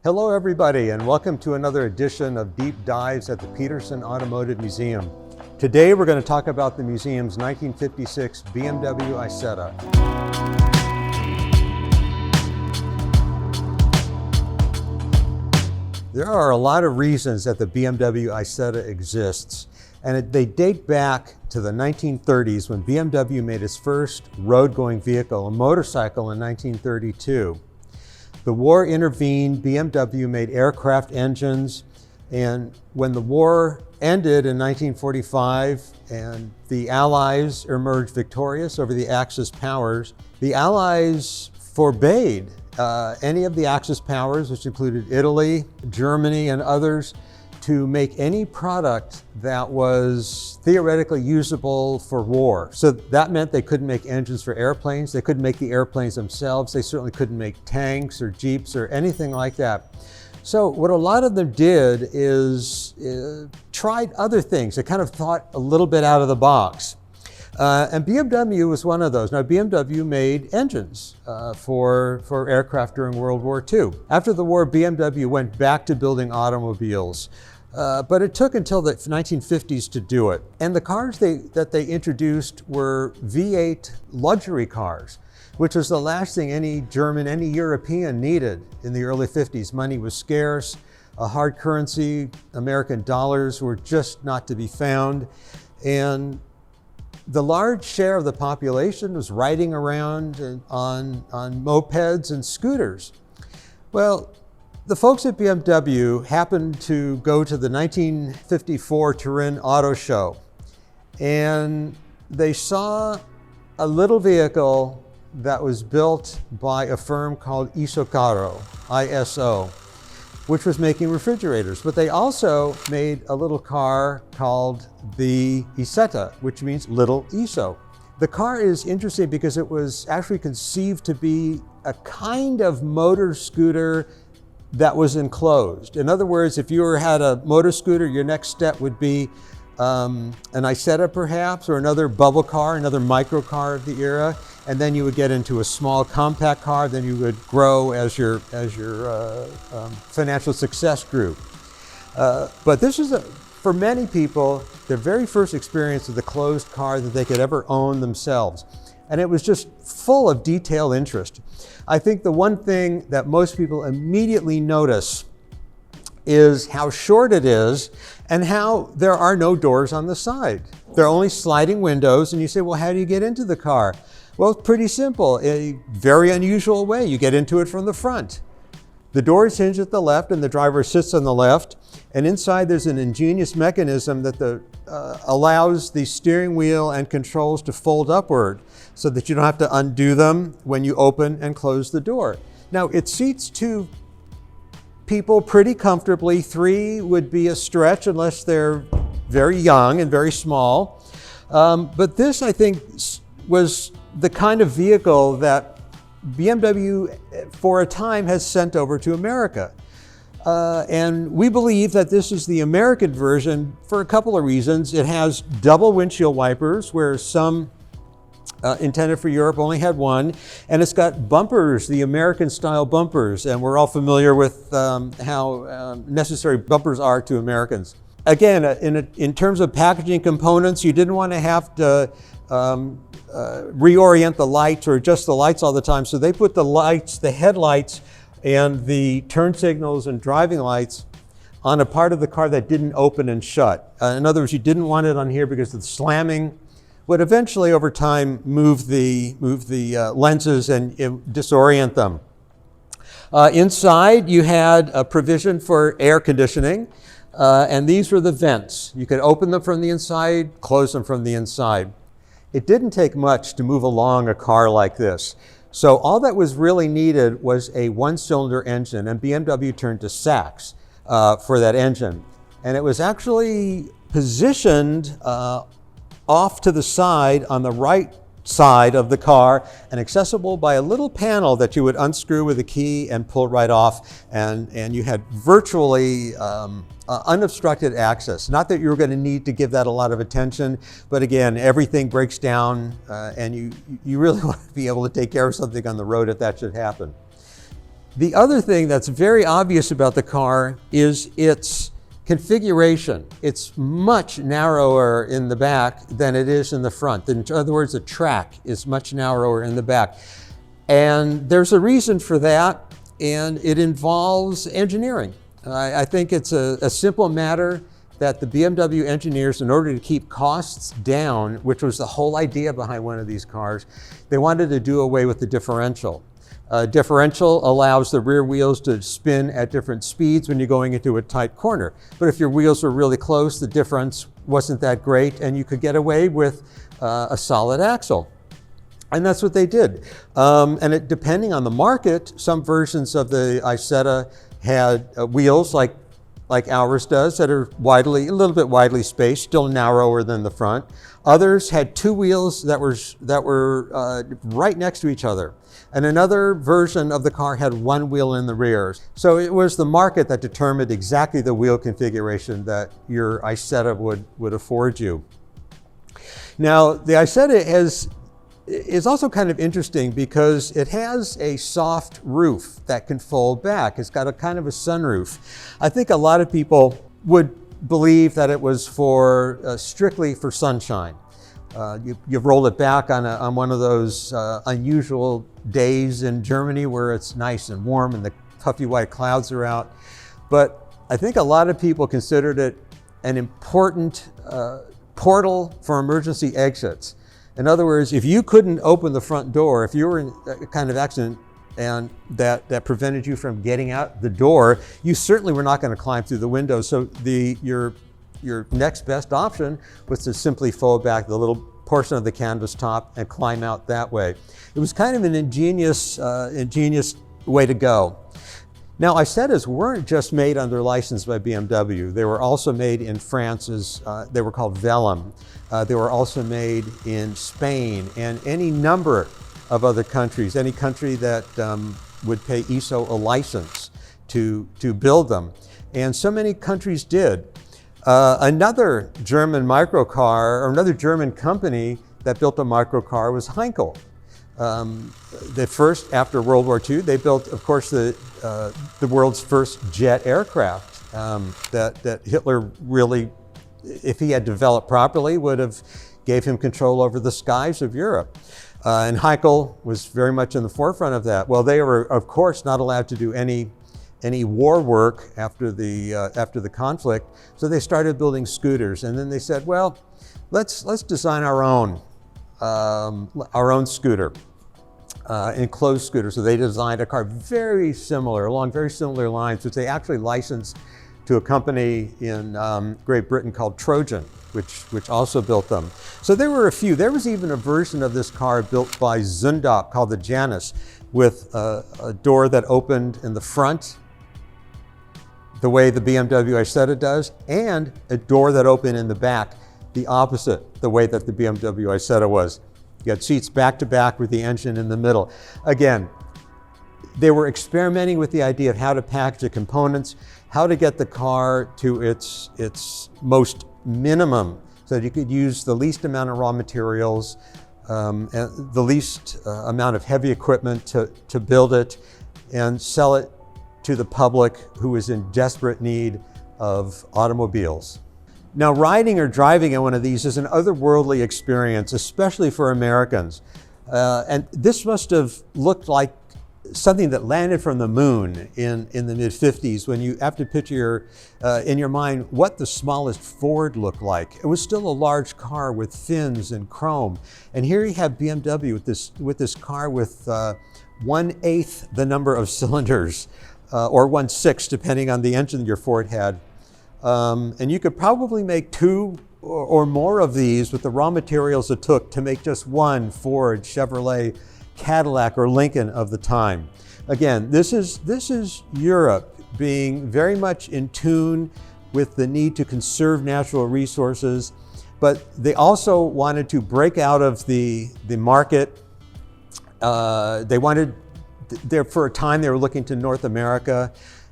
Hello everybody, and welcome to another edition of Deep Dives at the Peterson Automotive Museum. Today we're going to talk about the museum's 1956 BMW Isetta. There are a lot of reasons that the BMW Isetta exists, and they date back to the 1930s when BMW made its first road-going vehicle, a motorcycle, in 1932. The war intervened, BMW made aircraft engines, and when the war ended in 1945 and the Allies emerged victorious over the Axis powers, the Allies forbade any of the Axis powers, which included Italy, Germany, and others, to make any product that was theoretically usable for war. So that meant they couldn't make engines for airplanes, they couldn't make the airplanes themselves, they certainly couldn't make tanks or jeeps or anything like that. So what a lot of them did is tried other things. They kind of thought a little bit out of the box. And BMW was one of those. Now, BMW made engines for aircraft during World War II. After the war, BMW went back to building automobiles. But it took until the 1950s to do it. And the cars that they introduced were V8 luxury cars, which was the last thing any German, any European needed in the early 50s. Money was scarce, a hard currency, American dollars were just not to be found. And the large share of the population was riding around on mopeds and scooters. Well, the folks at BMW happened to go to the 1954 Turin Auto Show, and they saw a little vehicle that was built by a firm called Isocaro, ISO, which was making refrigerators. But they also made a little car called the Isetta, which means little Iso. The car is interesting because it was actually conceived to be a kind of motor scooter that was enclosed. In other words, if you had a motor scooter, your next step would be an Isetta perhaps, or another bubble car, another micro car of the era, and then you would get into a small compact car, then you would grow as your financial success grew. But this is, for many people, their very first experience of the closed car that they could ever own themselves. And it was just full of detailed interest. I think the one thing that most people immediately notice is how short it is and how there are no doors on the side. There are only sliding windows, and you say, well, how do you get into the car? Well, it's pretty simple. A very unusual way. You get into it from the front. The door is hinged at the left and the driver sits on the left, and inside there's an ingenious mechanism that allows the steering wheel and controls to fold upward so that you don't have to undo them when you open and close the door. Now, it seats two people pretty comfortably. Three would be a stretch unless they're very young and very small. But this, I think, was the kind of vehicle that BMW for a time has sent over to America. And we believe that this is the American version for a couple of reasons. It has double windshield wipers, where some intended for Europe only had one, and it's got bumpers, the American style bumpers, and we're all familiar with how necessary bumpers are to Americans. Again, in terms of packaging components, you didn't want to have to reorient the lights or adjust the lights all the time, so they put the lights, the headlights, and the turn signals and driving lights on a part of the car that didn't open and shut. In other words, you didn't want it on here because the slamming would eventually, over time, move the lenses and disorient them. Inside, you had a provision for air conditioning, and these were the vents. You could open them from the inside, close them from the inside. It didn't take much to move along a car like this. So all that was really needed was a one-cylinder engine, and BMW turned to Sachs for that engine. And it was actually positioned off to the side on the right side of the car and accessible by a little panel that you would unscrew with a key and pull right off, and you had virtually unobstructed access. Not that you were going to need to give that a lot of attention, but again, everything breaks down and you really want to be able to take care of something on the road if that should happen. The other thing that's very obvious about the car is its configuration. It's much narrower in the back than it is in the front. In other words, the track is much narrower in the back. And there's a reason for that, and it involves engineering. I think it's a simple matter that the BMW engineers, in order to keep costs down, which was the whole idea behind one of these cars, they wanted to do away with the differential. Differential allows the rear wheels to spin at different speeds when you're going into a tight corner. But if your wheels were really close, the difference wasn't that great, and you could get away with a solid axle. And that's what they did. Depending on the market, some versions of the Isetta had wheels like ours does, that are a little bit widely spaced, still narrower than the front. Others had two wheels that were right next to each other. And another version of the car had one wheel in the rear. So it was the market that determined exactly the wheel configuration that your Isetta would afford you. Now, the Isetta is also kind of interesting because it has a soft roof that can fold back. It's got a kind of a sunroof. I think a lot of people would believe that it was strictly for sunshine. You roll it back on one of those unusual days in Germany where it's nice and warm and the puffy white clouds are out. But I think a lot of people considered it an important portal for emergency exits. In other words, if you couldn't open the front door, if you were in a kind of accident and that prevented you from getting out the door, you certainly were not going to climb through the window. So your next best option was to simply fold back the little portion of the canvas top and climb out that way. It was kind of an ingenious way to go. Now, Isettas weren't just made under license by BMW. They were also made in France they were called Vellum. They were also made in Spain and any number of other countries, any country that would pay ISO a license to build them. And so many countries did. Another German microcar, or another German company that built a microcar was Heinkel. The first, after World War II, they built, of course, the world's first jet aircraft that Hitler really, if he had developed properly, would have gave him control over the skies of Europe. And Heinkel was very much in the forefront of that. Well, they were, of course, not allowed to do any war work after the conflict, so they started building scooters. And then they said, well, let's design our own scooter, enclosed scooter. So they designed a car along very similar lines, which they actually licensed to a company in Great Britain called Trojan, which also built them. So there were a few. There was even a version of this car built by Zundap called the Janus, with a door that opened in the front, the way the BMW Isetta does, and a door that opened in the back, the opposite, the way that the BMW Isetta was. You had seats back to back with the engine in the middle. Again, they were experimenting with the idea of how to package the components, how to get the car to its most minimum, so that you could use the least amount of raw materials, and the least amount of heavy equipment to build it and sell it to the public who is in desperate need of automobiles. Now, riding or driving in one of these is an otherworldly experience, especially for Americans. And this must have looked like something that landed from the moon in the mid-50s, when you have to picture in your mind what the smallest Ford looked like. It was still a large car with fins and chrome. And here you have BMW with this car with 1/8 the number of cylinders, or 1/6, depending on the engine your Ford had. And you could probably make two or more of these with the raw materials it took to make just one Ford, Chevrolet, Cadillac, or Lincoln of the time. Again, this is Europe being very much in tune with the need to conserve natural resources, but they also wanted to break out of the market. For a time, they were looking to North America,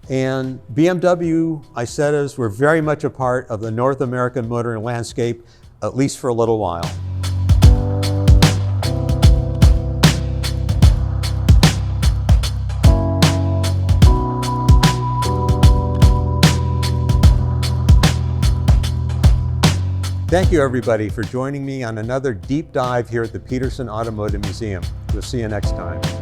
and BMW Isettas were very much a part of the North American motoring landscape, at least for a little while. Thank you everybody for joining me on another deep dive here at the Peterson Automotive Museum. We'll see you next time.